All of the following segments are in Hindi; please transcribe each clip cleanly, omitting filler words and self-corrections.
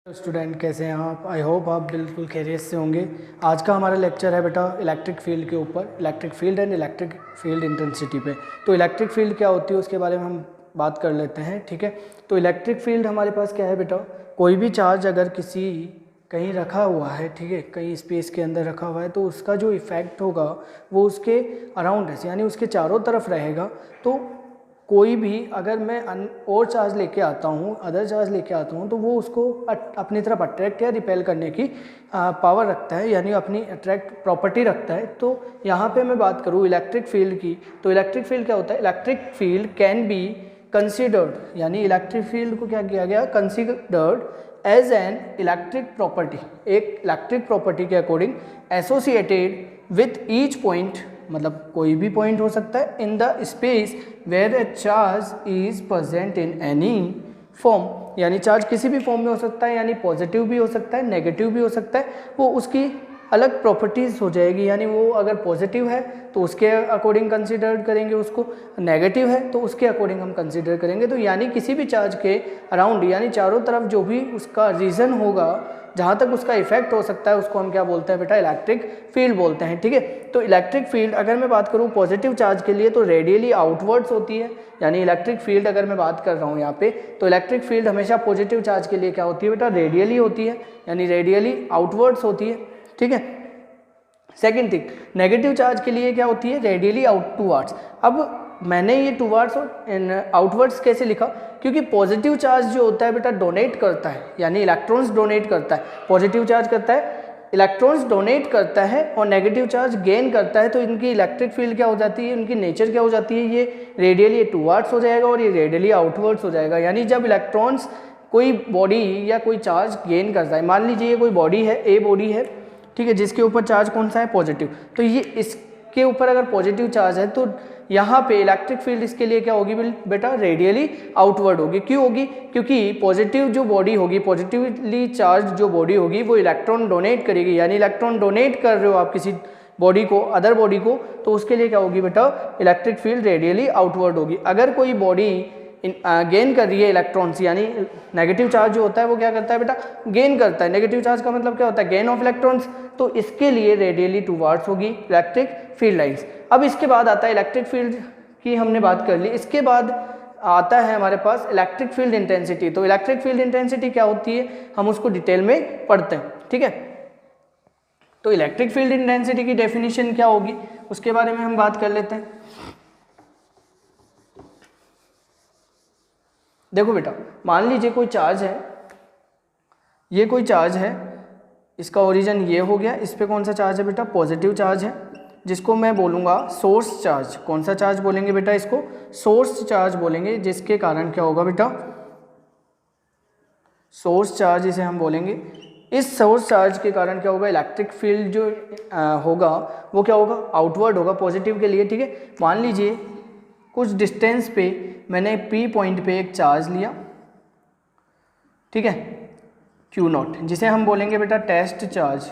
स्टूडेंट कैसे हैं आप? आई होप आप बिल्कुल खैरियत से होंगे। आज का हमारा लेक्चर है बेटा इलेक्ट्रिक फील्ड के ऊपर, electric field and electric field intensity पे। तो इलेक्ट्रिक फील्ड क्या होती है उसके बारे में हम बात कर लेते हैं, ठीक है। तो इलेक्ट्रिक फील्ड हमारे पास क्या है बेटा, कोई भी चार्ज अगर किसी कहीं रखा हुआ है, ठीक है, कहीं स्पेस के अंदर रखा हुआ है, तो उसका जो इफ़ेक्ट होगा वो उसके अराउंड है, यानी उसके चारों तरफ रहेगा। तो कोई भी अगर मैं और चार्ज लेके आता हूँ, अदर चार्ज लेके आता हूँ, तो वो उसको अपनी तरफ अट्रैक्ट या रिपेल करने की पावर रखता है, यानी अपनी अट्रैक्ट प्रॉपर्टी रखता है। तो यहाँ पे मैं बात करूँ इलेक्ट्रिक फील्ड की, तो इलेक्ट्रिक फील्ड क्या होता है? Electric field can be considered, यानी इलेक्ट्रिक फील्ड को क्या किया गया, considered as an electric property, एक इलेक्ट्रिक प्रॉपर्टी के according associated with each point, मतलब कोई भी पॉइंट हो सकता है in the space where a charge is present in any form, यानी चार्ज किसी भी फॉर्म में हो सकता है, यानी पॉजिटिव भी हो सकता है, नेगेटिव भी हो सकता है, वो उसकी अलग प्रॉपर्टीज़ हो जाएगी। यानी वो अगर पॉजिटिव है तो उसके अकॉर्डिंग कंसीडर करेंगे उसको, नेगेटिव है तो उसके अकॉर्डिंग हम कंसीडर करेंगे। तो यानी किसी भी चार्ज के अराउंड, यानी चारों तरफ जो भी उसका रीजन होगा, जहाँ तक उसका इफेक्ट हो सकता है, उसको हम क्या बोलते हैं बेटा, इलेक्ट्रिक फील्ड बोलते हैं, ठीक है। तो इलेक्ट्रिक फील्ड अगर मैं बात करूँ पॉजिटिव चार्ज के लिए तो रेडियली आउटवर्ड्स होती है, यानी इलेक्ट्रिक फील्ड अगर मैं बात कर रहा हूँ यहाँ पे, तो इलेक्ट्रिक फील्ड हमेशा पॉजिटिव चार्ज के लिए क्या होती है बेटा, रेडियली होती है, यानी रेडियली आउटवर्ड्स होती है, ठीक है। सेकेंड थिंग, नेगेटिव चार्ज के लिए क्या होती है, रेडियली टूवर्ड्स। अब मैंने ये टूवर्ड्स और आउटवर्ड्स कैसे लिखा, क्योंकि पॉजिटिव चार्ज जो होता है बेटा डोनेट करता है, यानी इलेक्ट्रॉन्स डोनेट करता है, पॉजिटिव चार्ज करता है, इलेक्ट्रॉन्स डोनेट करता है, और नेगेटिव चार्ज गेन करता है। तो इनकी इलेक्ट्रिक फील्ड क्या हो जाती है, इनकी नेचर क्या हो जाती है, ये रेडियली टूवर्ड्स हो जाएगा और ये रेडियली आउटवर्ड्स हो जाएगा। यानी जब इलेक्ट्रॉन्स कोई बॉडी या कोई चार्ज गेन करता है, मान लीजिए कोई बॉडी है, ए बॉडी है, ठीक है, जिसके ऊपर चार्ज कौन सा है, पॉजिटिव, तो ये इसके ऊपर अगर पॉजिटिव चार्ज है तो यहाँ पे इलेक्ट्रिक फील्ड इसके लिए क्या होगी बेटा, रेडियली आउटवर्ड होगी। क्यों होगी? क्योंकि पॉजिटिव जो बॉडी होगी, पॉजिटिवली चार्ज जो बॉडी होगी, वो इलेक्ट्रॉन डोनेट करेगी, यानी इलेक्ट्रॉन डोनेट कर रहे हो आप किसी बॉडी को, अदर बॉडी को, तो उसके लिए क्या होगी बेटा, इलेक्ट्रिक फील्ड रेडियली आउटवर्ड होगी। अगर कोई बॉडी गेन कर रही है इलेक्ट्रॉन्स, यानी नेगेटिव चार्ज जो होता है वो क्या करता है बेटा, गेन करता है। नेगेटिव चार्ज का मतलब क्या होता है, गेन ऑफ इलेक्ट्रॉन्स, तो इसके लिए रेडियली टूवर्ड्स होगी इलेक्ट्रिक फील्ड लाइंस। अब इसके बाद आता है इलेक्ट्रिक फील्ड की हमने बात कर ली, इसके बाद आता है हमारे पास इलेक्ट्रिक फील्ड इंटेंसिटी। तो इलेक्ट्रिक फील्ड इंटेंसिटी क्या होती है, हम उसको डिटेल में पढ़ते हैं, ठीक है। तो इलेक्ट्रिक फील्ड इंटेंसिटी की डेफिनेशन क्या होगी उसके बारे में हम बात कर लेते हैं। देखो बेटा, मान लीजिए कोई चार्ज है, ये कोई चार्ज है, इसका ओरिजिन ये हो गया, इस पे कौन सा चार्ज है बेटा, पॉजिटिव चार्ज है, जिसको मैं बोलूँगा सोर्स चार्ज। कौन सा चार्ज बोलेंगे बेटा, इसको सोर्स चार्ज बोलेंगे, जिसके कारण क्या होगा बेटा, सोर्स चार्ज इसे हम बोलेंगे। इस सोर्स चार्ज के कारण क्या होगा, इलेक्ट्रिक फील्ड जो होगा वो क्या होगा, आउटवर्ड होगा पॉजिटिव के लिए, ठीक है। मान लीजिए कुछ डिस्टेंस पे मैंने P पॉइंट पे एक चार्ज लिया, ठीक है, Q0, जिसे हम बोलेंगे बेटा टेस्ट चार्ज।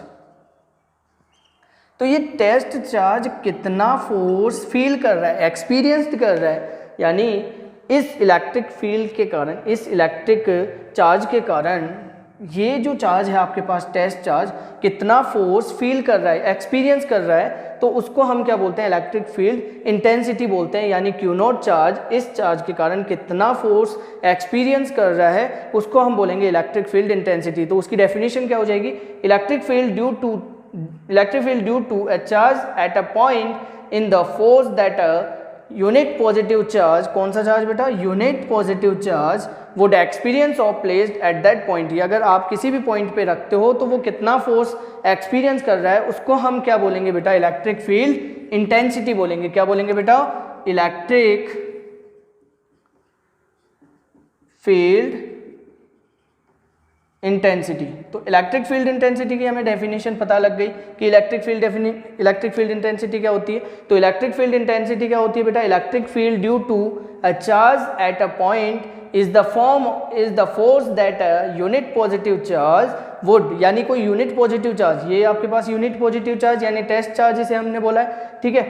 तो ये टेस्ट चार्ज कितना फोर्स फील कर रहा है, एक्सपीरियंस कर रहा है, यानी इस इलेक्ट्रिक फील्ड के कारण, इस इलेक्ट्रिक चार्ज के कारण ये जो चार्ज है आपके पास टेस्ट चार्ज कितना फोर्स फील कर रहा है, एक्सपीरियंस कर रहा है, तो उसको हम क्या बोलते हैं, इलेक्ट्रिक फील्ड इंटेंसिटी बोलते हैं। यानी Q0 चार्ज इस चार्ज के कारण कितना फोर्स एक्सपीरियंस कर रहा है, उसको हम बोलेंगे इलेक्ट्रिक फील्ड इंटेंसिटी। तो उसकी डेफिनेशन क्या हो जाएगी, electric field due to a charge at a point in the force that a unit positive charge, कौन सा चार्ज बेटा, unit positive charge, would experience of placed at that point. अगर आप किसी भी पॉइंट पे रखते हो तो वो कितना फोर्स एक्सपीरियंस कर रहा है, उसको हम क्या बोलेंगे बेटा, इलेक्ट्रिक फील्ड इंटेंसिटी बोलेंगे। क्या बोलेंगे बेटा, इलेक्ट्रिक फील्ड इंटेंसिटी। तो इलेक्ट्रिक फील्ड इंटेंसिटी की हमें डेफिनेशन पता लग गई कि इलेक्ट्रिक फील्ड इंटेंसिटी क्या होती है। तो इलेक्ट्रिक फील्ड इंटेंसिटी क्या होती है बेटा, electric field due to a charge at a point is the force that a unit positive charge would यानी कोई यूनिट पॉजिटिव चार्ज, ये आपके पास यूनिट पॉजिटिव चार्ज यानी टेस्ट चार्ज जिसे हमने बोला है, ठीक है।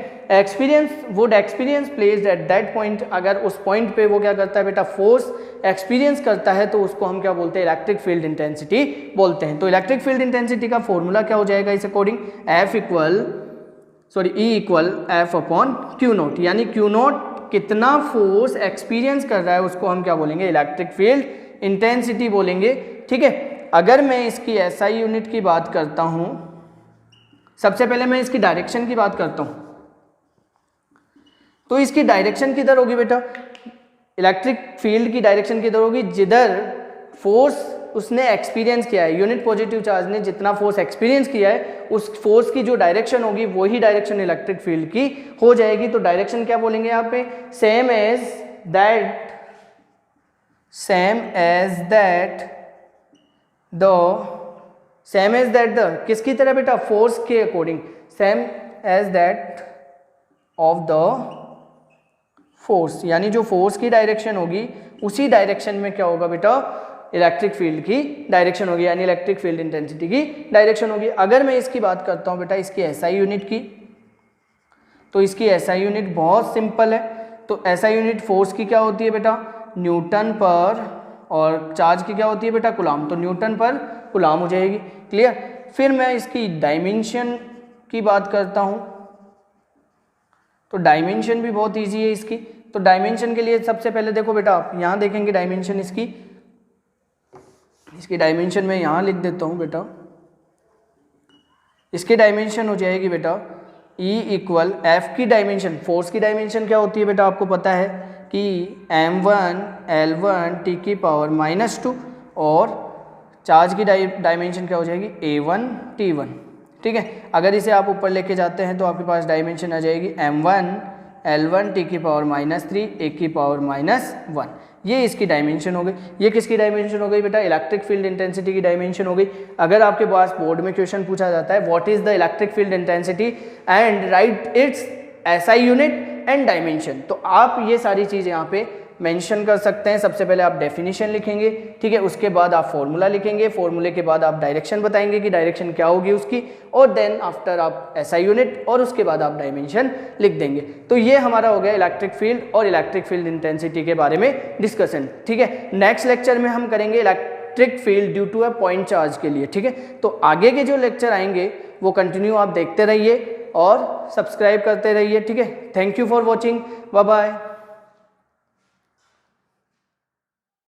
Would experience placed at that point, अगर उस पॉइंट पे वो क्या करता है बेटा, फोर्स एक्सपीरियंस करता है, तो उसको हम क्या बोलते हैं, इलेक्ट्रिक फील्ड इंटेंसिटी बोलते हैं। तो इलेक्ट्रिक फील्ड इंटेंसिटी का फॉर्मूला क्या हो जाएगा इस according, E equal F upon Q not, यानी क्यू नॉट कितना फोर्स एक्सपीरियंस कर रहा है उसको हम क्या बोलेंगे, इलेक्ट्रिक फील्ड इंटेंसिटी बोलेंगे, ठीक है। अगर मैं इसकी SI यूनिट की बात करता हूं, सबसे पहले मैं इसकी डायरेक्शन की बात करता हूं, तो इसकी डायरेक्शन किधर होगी बेटा, इलेक्ट्रिक फील्ड की डायरेक्शन किधर होगी, जिधर फोर्स उसने एक्सपीरियंस किया है, यूनिट पॉजिटिव चार्ज ने जितना फोर्स एक्सपीरियंस किया है उस फोर्स की जो डायरेक्शन होगी वही डायरेक्शन इलेक्ट्रिक फील्ड की हो जाएगी। तो डायरेक्शन क्या बोलेंगे यहाँ पे, सेम एज दैट द किसकी तरह बेटा, फोर्स के according, same as that of the force, यानी जो फोर्स की डायरेक्शन होगी उसी डायरेक्शन में क्या होगा बेटा, इलेक्ट्रिक फील्ड की डायरेक्शन होगी, यानी इलेक्ट्रिक फील्ड इंटेंसिटी की डायरेक्शन होगी। अगर मैं इसकी बात करता हूं बेटा इसकी SI यूनिट की, तो इसकी SI यूनिट बहुत सिंपल है। तो SI यूनिट फोर्स की क्या होती है बेटा, न्यूटन पर, और चार्ज की क्या होती है बेटा, कूलाम, तो न्यूटन पर कूलाम हो जाएगी, क्लियर। फिर मैं इसकी डायमेंशन की बात करता हूं, तो डायमेंशन भी बहुत ईजी है इसकी। तो डायमेंशन के लिए सबसे पहले देखो बेटा, आप यहाँ देखेंगे डायमेंशन इसकी डायमेंशन मैं यहाँ लिख देता हूँ बेटा, इसकी डायमेंशन हो जाएगी बेटा E इक्वल एफ की डायमेंशन, फोर्स की डायमेंशन क्या होती है बेटा, आपको पता है कि m1 L1 t की पावर -2, और चार्ज की डायमेंशन क्या हो जाएगी, A1 T1, ठीक है। अगर इसे आप ऊपर लेके जाते हैं तो आपके पास डायमेंशन आ जाएगी m1 L1 t की पावर -3 a की पावर -1, ये इसकी डायमेंशन हो गई। ये किसकी डायमेंशन हो गई बेटा, इलेक्ट्रिक फील्ड इंटेंसिटी की डायमेंशन हो गई। अगर आपके पास बोर्ड में क्वेश्चन पूछा जाता है what is the electric field intensity and right it's SI unit and dimension, तो आप ये सारी चीज़ यहाँ पे मेंशन कर सकते हैं। सबसे पहले आप डेफिनेशन लिखेंगे, ठीक है, उसके बाद आप फॉर्मूला लिखेंगे, फॉर्मूले के बाद आप डायरेक्शन बताएंगे कि डायरेक्शन क्या होगी उसकी, और देन आफ्टर आप SI यूनिट, और उसके बाद आप डायमेंशन लिख देंगे। तो ये हमारा हो गया इलेक्ट्रिक फील्ड और इलेक्ट्रिक फील्ड इंटेंसिटी के बारे में डिस्कशन, ठीक है। नेक्स्ट लेक्चर में हम करेंगे electric field due to a point charge के लिए, ठीक है। तो आगे के जो लेक्चर आएंगे वो कंटिन्यू आप देखते रहिए और सब्सक्राइब करते रहिए, ठीक है। Thank you for watching, bye bye.